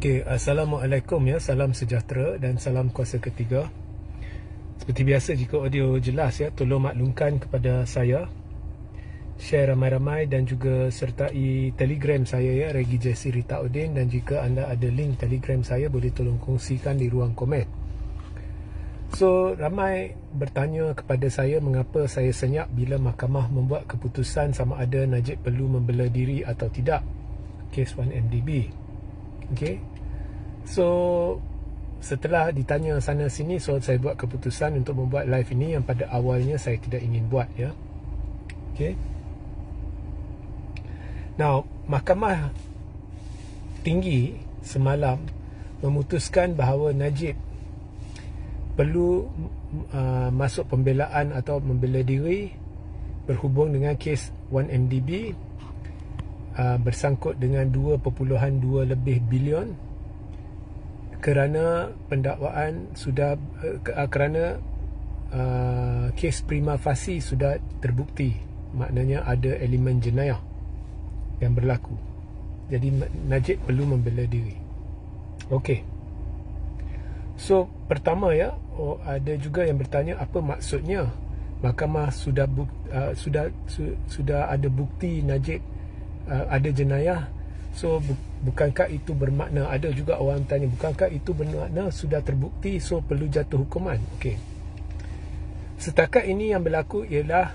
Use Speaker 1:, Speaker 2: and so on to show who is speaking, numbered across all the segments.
Speaker 1: Okey, Assalamualaikum ya, salam sejahtera dan salam kuasa ketiga. Seperti biasa, jika audio jelas ya, tolong maklumkan kepada saya, share ramai-ramai dan juga sertai Telegram saya ya, Regi Jesse Rita Udin, dan jika anda ada link Telegram saya, boleh tolong kongsikan di ruang komen. So, ramai bertanya kepada saya mengapa saya senyap bila mahkamah membuat keputusan sama ada Najib perlu membela diri atau tidak, kes 1MDB. Okay. So setelah ditanya sana sini, so saya buat keputusan untuk membuat live ini yang pada awalnya saya tidak ingin buat ya. Okay. Now, Mahkamah Tinggi semalam memutuskan bahawa Najib perlu masuk pembelaan atau membela diri berhubung dengan kes 1MDB bersangkut dengan 2.2 lebih bilion kerana pendakwaan sudah kerana kes prima facie sudah terbukti, maknanya ada elemen jenayah yang berlaku. Jadi Najib perlu membela diri. Okey. So pertama ya, ada juga yang bertanya apa maksudnya mahkamah sudah ada bukti Najib ada jenayah. So bukankah itu bermakna, ada juga orang tanya, bukankah itu bermakna sudah terbukti so perlu jatuh hukuman? Okey. Setakat ini yang berlaku ialah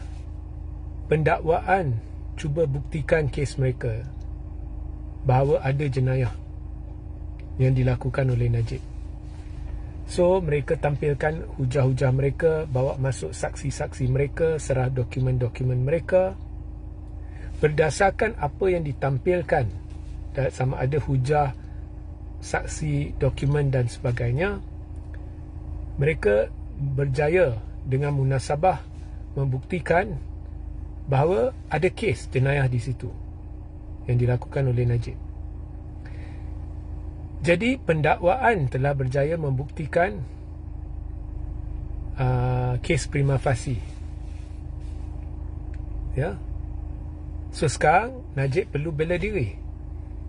Speaker 1: pendakwaan cuba buktikan kes mereka bahawa ada jenayah yang dilakukan oleh Najib. So mereka tampilkan hujah-hujah mereka, bawa masuk saksi-saksi mereka, serah dokumen-dokumen mereka. Berdasarkan apa yang ditampilkan, sama ada hujah, saksi, dokumen dan sebagainya, mereka berjaya dengan munasabah membuktikan bahawa ada kes jenayah di situ yang dilakukan oleh Najib. Jadi pendakwaan telah berjaya membuktikan kes prima facie. Ya. So sekarang Najib perlu bela diri.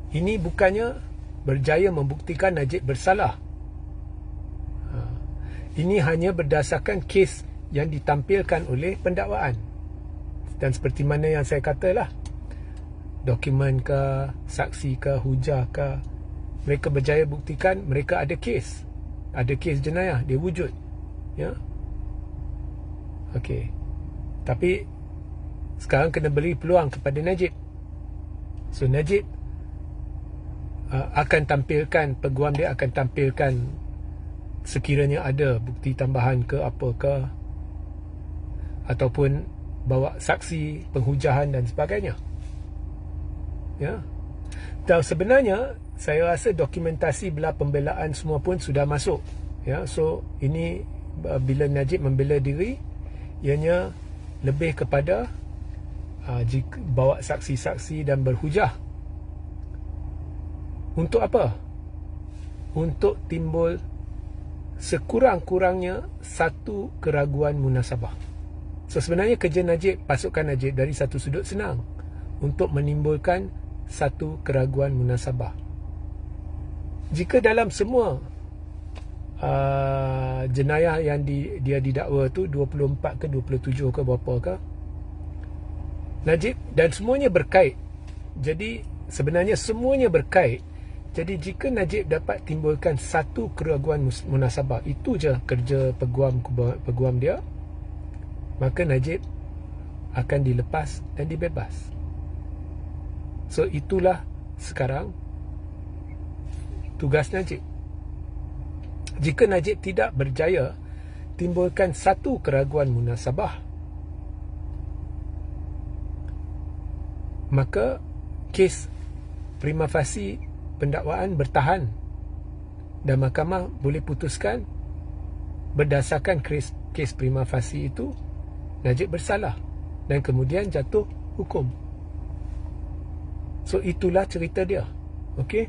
Speaker 1: Ini bukannya berjaya membuktikan Najib bersalah. Ini hanya berdasarkan kes yang ditampilkan oleh pendakwaan. Dan seperti mana yang saya katalah, dokumen ke, saksi ke, hujah ke, mereka berjaya buktikan mereka ada kes. Ada kes jenayah, dia wujud. Ya. Okey. Tapi sekarang kena beri peluang kepada Najib. So Najib akan tampilkan, peguam dia akan tampilkan sekiranya ada bukti tambahan ke apa ke, ataupun bawa saksi, penghujahan dan sebagainya. Ya. Dan sebenarnya saya rasa dokumentasi belah pembelaan semua pun sudah masuk. Ya. So ini bila Najib membela diri, ianya lebih kepada jika bawa saksi-saksi dan berhujah. Untuk apa? Untuk timbul sekurang-kurangnya satu keraguan munasabah. So sebenarnya kerja Najib, pasukan Najib dari satu sudut senang, untuk menimbulkan satu keraguan munasabah. Jika dalam semua jenayah yang dia didakwa tu 24 ke 27 ke berapa ke, Najib, dan semuanya berkait. Jadi sebenarnya semuanya berkait. Jadi jika Najib dapat timbulkan satu keraguan munasabah, itu je kerja peguam dia, maka Najib akan dilepas dan dibebas. So itulah sekarang tugas Najib. Jika Najib tidak berjaya timbulkan satu keraguan munasabah, maka kes prima facie pendakwaan bertahan dan mahkamah boleh putuskan berdasarkan kes prima facie itu Najib bersalah dan kemudian jatuh hukum. So itulah cerita dia. Okey.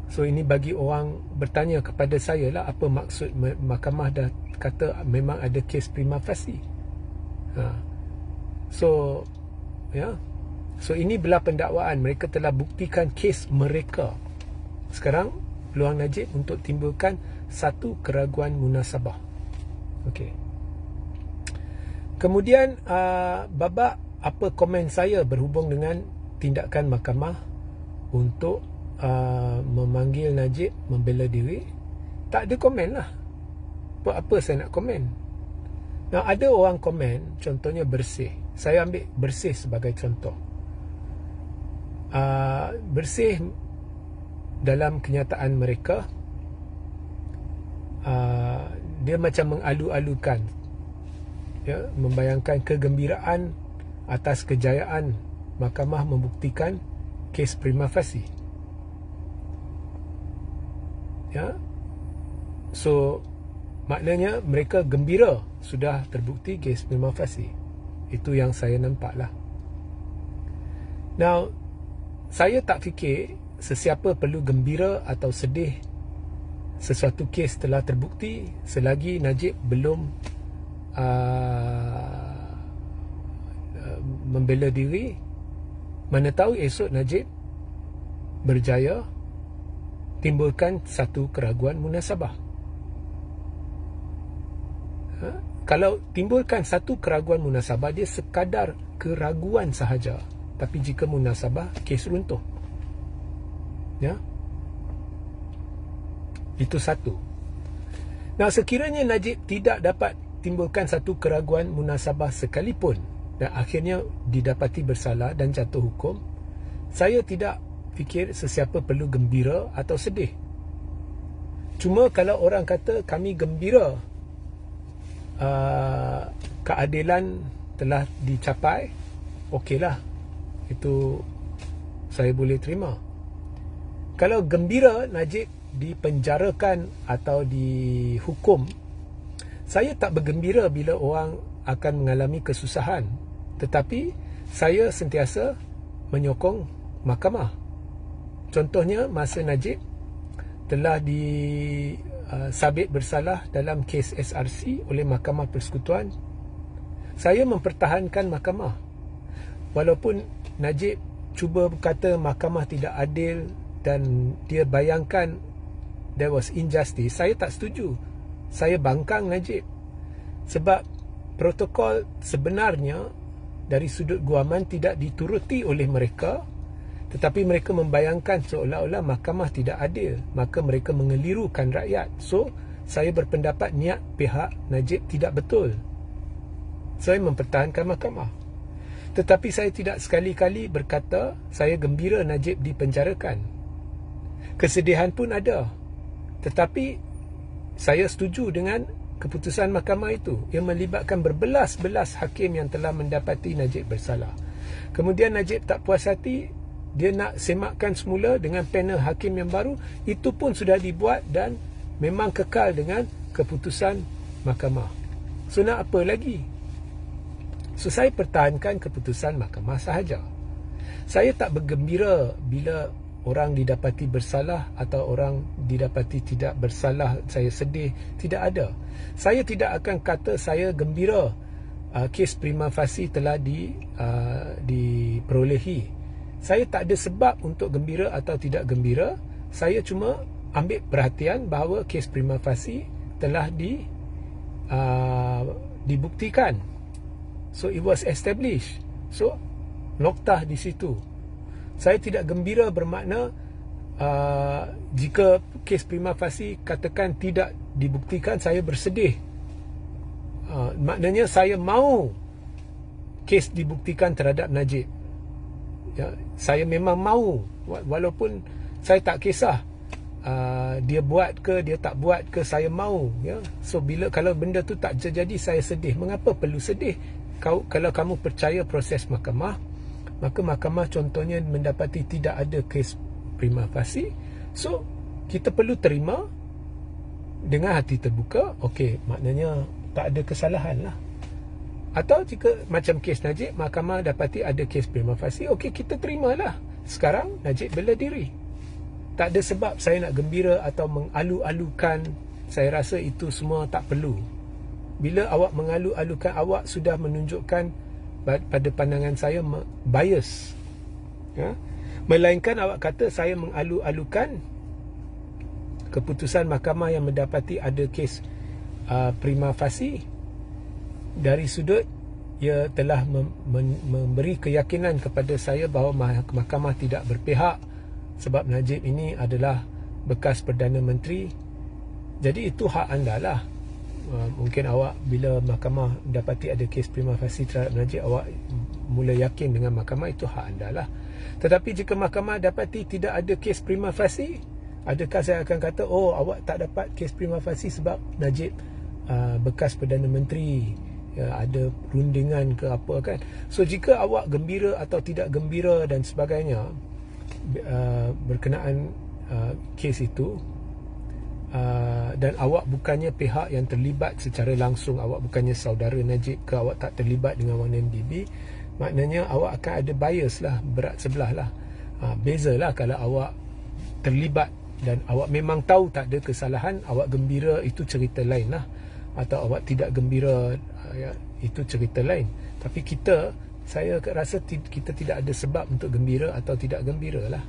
Speaker 1: So ini bagi orang bertanya kepada saya lah, apa maksud mahkamah dah kata memang ada kes prima facie. So ya. So ini belah pendakwaan, mereka telah buktikan kes mereka. Sekarang peluang Najib untuk timbulkan satu keraguan munasabah. Okey. Kemudian babak apa komen saya berhubung dengan tindakan mahkamah untuk memanggil Najib membela diri. Tak ada komen lah. Buat apa saya nak komen? Nah, ada orang komen, contohnya Bersih. Saya ambil Bersih sebagai contoh. Bersih dalam kenyataan mereka, dia macam mengalu-alukan, ya, membayangkan kegembiraan atas kejayaan mahkamah membuktikan kes prima facie. Ya. So maknanya mereka gembira sudah terbukti kes prima facie. Itu yang saya nampak lah. Now, saya tak fikir sesiapa perlu gembira atau sedih sesuatu kes telah terbukti selagi Najib belum membela diri. Mana tahu esok Najib berjaya timbulkan satu keraguan munasabah. Kalau timbulkan satu keraguan munasabah, dia sekadar keraguan sahaja. Tapi jika munasabah, kes runtuh. Ya. Itu satu. Nah, sekiranya Najib tidak dapat timbulkan satu keraguan munasabah sekalipun dan akhirnya didapati bersalah dan jatuh hukum, saya tidak fikir sesiapa perlu gembira atau sedih. Cuma kalau orang kata kami gembira keadilan telah dicapai, okeylah, itu saya boleh terima. Kalau gembira Najib dipenjarakan atau dihukum, saya tak bergembira bila orang akan mengalami kesusahan, tetapi saya sentiasa menyokong mahkamah. Contohnya masa Najib telah disabit bersalah dalam kes SRC oleh Mahkamah Persekutuan, saya mempertahankan mahkamah. Walaupun Najib cuba berkata mahkamah tidak adil dan dia bayangkan there was injustice, saya tak setuju. Saya bangkang Najib. Sebab protokol sebenarnya dari sudut guaman tidak dituruti oleh mereka, tetapi mereka membayangkan seolah-olah mahkamah tidak adil, maka mereka mengelirukan rakyat. So, saya berpendapat niat pihak Najib tidak betul. Saya mempertahankan mahkamah. Tetapi saya tidak sekali-kali berkata saya gembira Najib dipenjarakan. Kesedihan pun ada. Tetapi saya setuju dengan keputusan mahkamah itu yang melibatkan berbelas-belas hakim yang telah mendapati Najib bersalah. Kemudian Najib tak puas hati, dia nak semakkan semula dengan panel hakim yang baru. Itu pun sudah dibuat dan memang kekal dengan keputusan mahkamah. So, nak apa lagi? So, saya pertahankan keputusan mahkamah sahaja. Saya tak bergembira bila orang didapati bersalah atau orang didapati tidak bersalah. Saya sedih. Tidak ada. Saya tidak akan kata saya gembira kes prima facie telah diperolehi. Saya tak ada sebab untuk gembira atau tidak gembira. Saya cuma ambil perhatian bahawa kes prima facie telah dibuktikan. So, it was established. So, noktah di situ. Saya tidak gembira bermakna jika kes prima facie katakan tidak dibuktikan, saya bersedih. Maknanya saya mahu kes dibuktikan terhadap Najib. Ya, saya memang mahu, walaupun saya tak kisah dia buat ke dia tak buat ke, saya mahu. Ya. So, kalau benda tu tak terjadi, saya sedih. Mengapa perlu sedih? Kalau kamu percaya proses mahkamah, maka mahkamah contohnya mendapati tidak ada kes prima facie, so kita perlu terima dengan hati terbuka. Okey, maknanya tak ada kesalahan lah. Atau jika macam kes Najib, mahkamah dapati ada kes prima facie, okey, kita terimalah. Sekarang Najib bela diri. Tak ada sebab saya nak gembira atau mengalu-alukan. Saya rasa itu semua tak perlu. Bila awak mengalu-alukan, awak sudah menunjukkan pada pandangan saya bias. Ya? Melainkan awak kata saya mengalu-alukan keputusan mahkamah yang mendapati ada kes prima facie, dari sudut ia telah memberi keyakinan kepada saya bahawa mahkamah tidak berpihak sebab Najib ini adalah bekas Perdana Menteri. Jadi itu hak anda lah. Mungkin awak bila mahkamah dapati ada kes prima facie terhadap Najib, awak mula yakin dengan mahkamah, itu hak anda lah. Tetapi jika mahkamah dapati tidak ada kes prima facie, adakah saya akan kata, oh awak tak dapat kes prima facie sebab Najib bekas Perdana Menteri, ya, ada rundingan ke apa kan. So jika awak gembira atau tidak gembira dan sebagainya berkenaan kes itu, dan awak bukannya pihak yang terlibat secara langsung, awak bukannya saudara Najib ke, awak tak terlibat dengan 1MDB, maknanya awak akan ada bias lah, berat sebelah lah. Bezalah kalau awak terlibat dan awak memang tahu tak ada kesalahan, awak gembira, itu cerita lain lah. Atau awak tidak gembira, ya, itu cerita lain. Tapi saya rasa kita tidak ada sebab untuk gembira atau tidak gembira lah.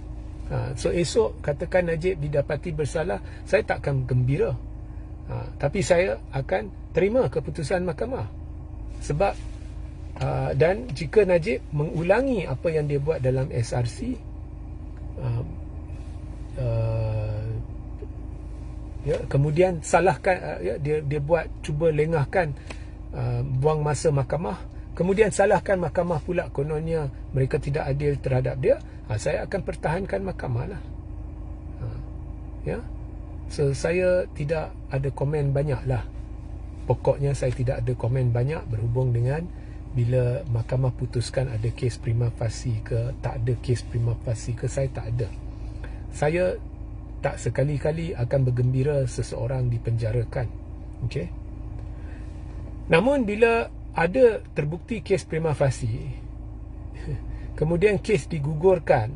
Speaker 1: So esok katakan Najib didapati bersalah, saya tak akan gembira, tapi saya akan terima keputusan mahkamah. Sebab dan jika Najib mengulangi apa yang dia buat dalam SRC, ya, kemudian salahkan, ya, dia buat cuba lengahkan, buang masa mahkamah, kemudian salahkan mahkamah pula kononnya mereka tidak adil terhadap dia, saya akan pertahankan mahkamah lah. Ya, so saya tidak ada komen banyak lah. Pokoknya saya tidak ada komen banyak berhubung dengan bila mahkamah putuskan ada kes prima facie ke, tak ada kes prima facie ke, saya tak ada. Saya tak sekali-kali akan bergembira seseorang dipenjarakan. Okey. Namun bila ada terbukti kes prima facie, kemudian kes digugurkan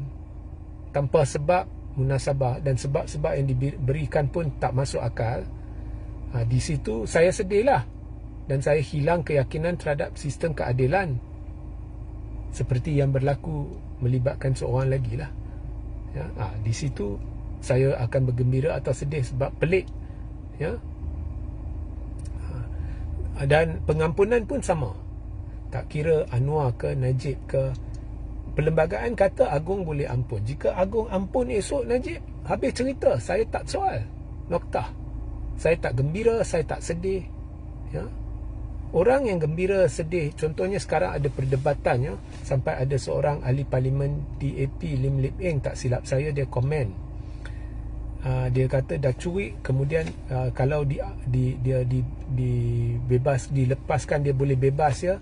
Speaker 1: tanpa sebab munasabah dan sebab-sebab yang diberikan pun tak masuk akal, di situ saya sedihlah dan saya hilang keyakinan terhadap sistem keadilan seperti yang berlaku melibatkan seorang lagi lah. Ya, di situ saya akan bergembira atau sedih sebab pelik, ya. Dan pengampunan pun sama, tak kira Anwar ke Najib ke, perlembagaan kata Agung boleh ampun. Jika Agung ampun esok Najib, habis cerita, saya tak soal, noktah. Saya tak gembira, saya tak sedih, ya. Orang yang gembira, sedih, contohnya sekarang ada perdebatan, ya, sampai ada seorang ahli parlimen DAP, Lim Lip Eng, tak silap saya, dia komen, dia kata dah curi, kemudian kalau dia dibebas, dilepaskan, dia boleh bebas, ya,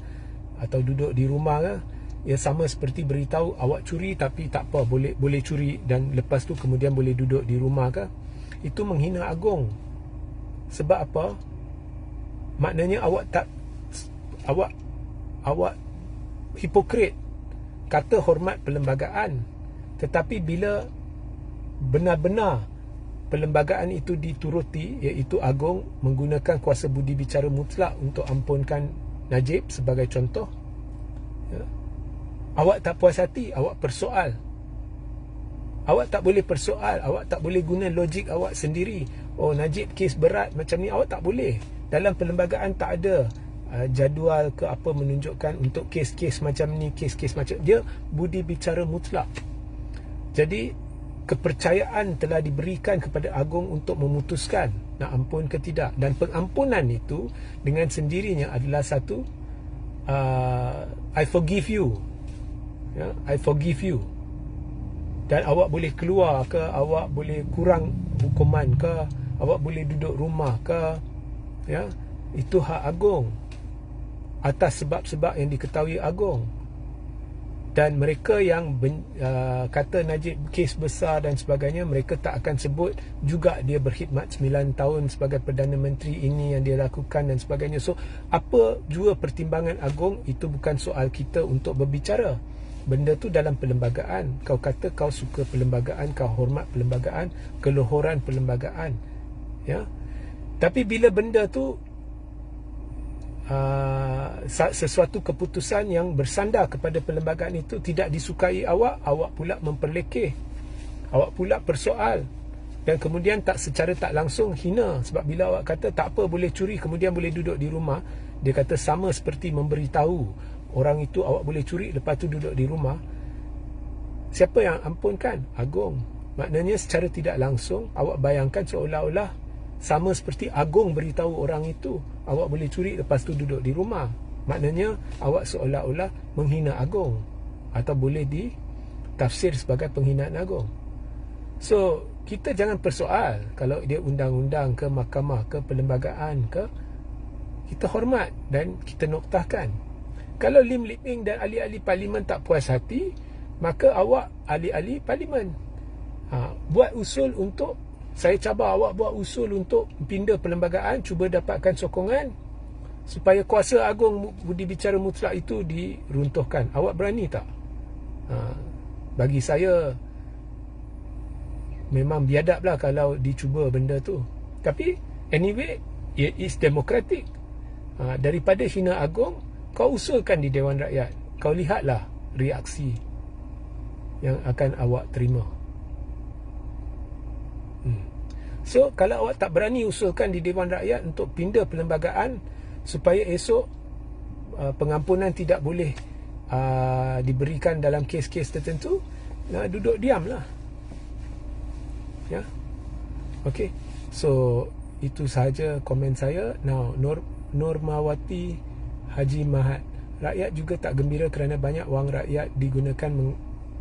Speaker 1: atau duduk di rumah, ya, ya, sama seperti beritahu awak curi tapi tak apa, boleh curi dan lepas tu kemudian boleh duduk di rumah ke. Itu menghina Agung. Sebab apa? Maknanya awak hipokrit. Kata hormat perlembagaan, tetapi bila benar-benar perlembagaan itu dituruti, iaitu Agung menggunakan kuasa budi bicara mutlak untuk ampunkan Najib sebagai contoh, ya, awak tak puas hati, awak persoal. Awak tak boleh persoal, awak tak boleh guna logik awak sendiri. Oh, Najib kes berat macam ni, awak tak boleh. Dalam perlembagaan tak ada jadual ke apa menunjukkan untuk kes-kes macam ni, kes-kes macam dia budi bicara mutlak. Jadi kepercayaan telah diberikan kepada Agung untuk memutuskan nak ampun ke tidak, dan pengampunan itu dengan sendirinya adalah satu I forgive you, ya, I forgive you, dan awak boleh keluar ke, awak boleh kurang hukuman ke, awak boleh duduk rumah ke, ya, itu hak Agung atas sebab-sebab yang diketahui Agung. Dan mereka yang kata Najib kes besar dan sebagainya, mereka tak akan sebut juga dia berkhidmat 9 tahun sebagai Perdana Menteri, ini yang dia lakukan dan sebagainya. So apa jua pertimbangan Agung, itu bukan soal kita untuk berbicara. Benda tu dalam perlembagaan. Kau kata kau suka perlembagaan, kau hormat perlembagaan, keluhuran perlembagaan, ya. Tapi bila benda tu sesuatu keputusan yang bersandar kepada perlembagaan itu tidak disukai awak pula memperlekeh, awak pula persoal, dan kemudian secara tak langsung hina. Sebab bila awak kata tak apa boleh curi kemudian boleh duduk di rumah, dia kata sama seperti memberitahu orang itu awak boleh curi lepas tu duduk di rumah. Siapa yang ampunkan? Agong. Maknanya secara tidak langsung awak bayangkan seolah-olah sama seperti Agong beritahu orang itu awak boleh curi lepas tu duduk di rumah. Maknanya awak seolah-olah menghina Agong, atau boleh ditafsir sebagai penghinaan Agong. So kita jangan persoal kalau dia undang-undang ke mahkamah ke perlembagaan ke, kita hormat dan kita noktahkan. Kalau Lim Lip Ing dan ahli-ahli parlimen tak puas hati, maka awak ahli-ahli parlimen buat usul untuk, saya cabar awak buat usul untuk pindah perlembagaan, cuba dapatkan sokongan supaya kuasa agung budi bicara mutlak itu diruntuhkan. Awak berani tak? Bagi saya memang biadab lah kalau dicuba benda tu. Tapi anyway, it is democratic. Daripada hina agung, kau usulkan di Dewan Rakyat. Kau lihatlah reaksi yang akan awak terima. So kalau awak tak berani usulkan di Dewan Rakyat untuk pindah perlembagaan supaya esok pengampunan tidak boleh diberikan dalam kes-kes tertentu, duduk diamlah. Ya. Okey. So itu sahaja komen saya. Now Normawati Haji Mahat, rakyat juga tak gembira kerana banyak wang rakyat digunakan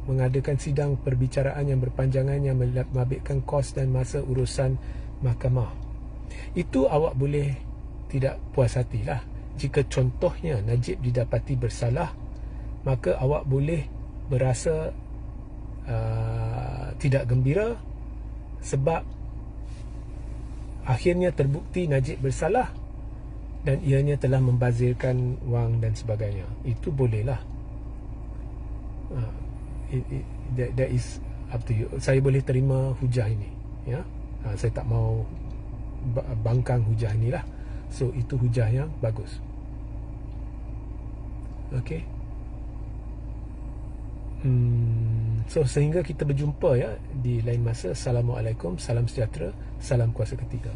Speaker 1: mengadakan sidang perbicaraan yang berpanjangan yang menghabiskan kos dan masa urusan mahkamah. Itu awak boleh tidak puas hatilah. Jika contohnya Najib didapati bersalah, maka awak boleh berasa tidak gembira sebab akhirnya terbukti Najib bersalah dan ianya telah membazirkan wang dan sebagainya. Itu bolehlah. That is up to you. Saya boleh terima hujah ini, ya. Saya tak mau bangkang hujah inilah. So itu hujah yang bagus. Okey. So sehingga kita berjumpa ya di lain masa. Assalamualaikum, salam sejahtera, salam kuasa ketiga.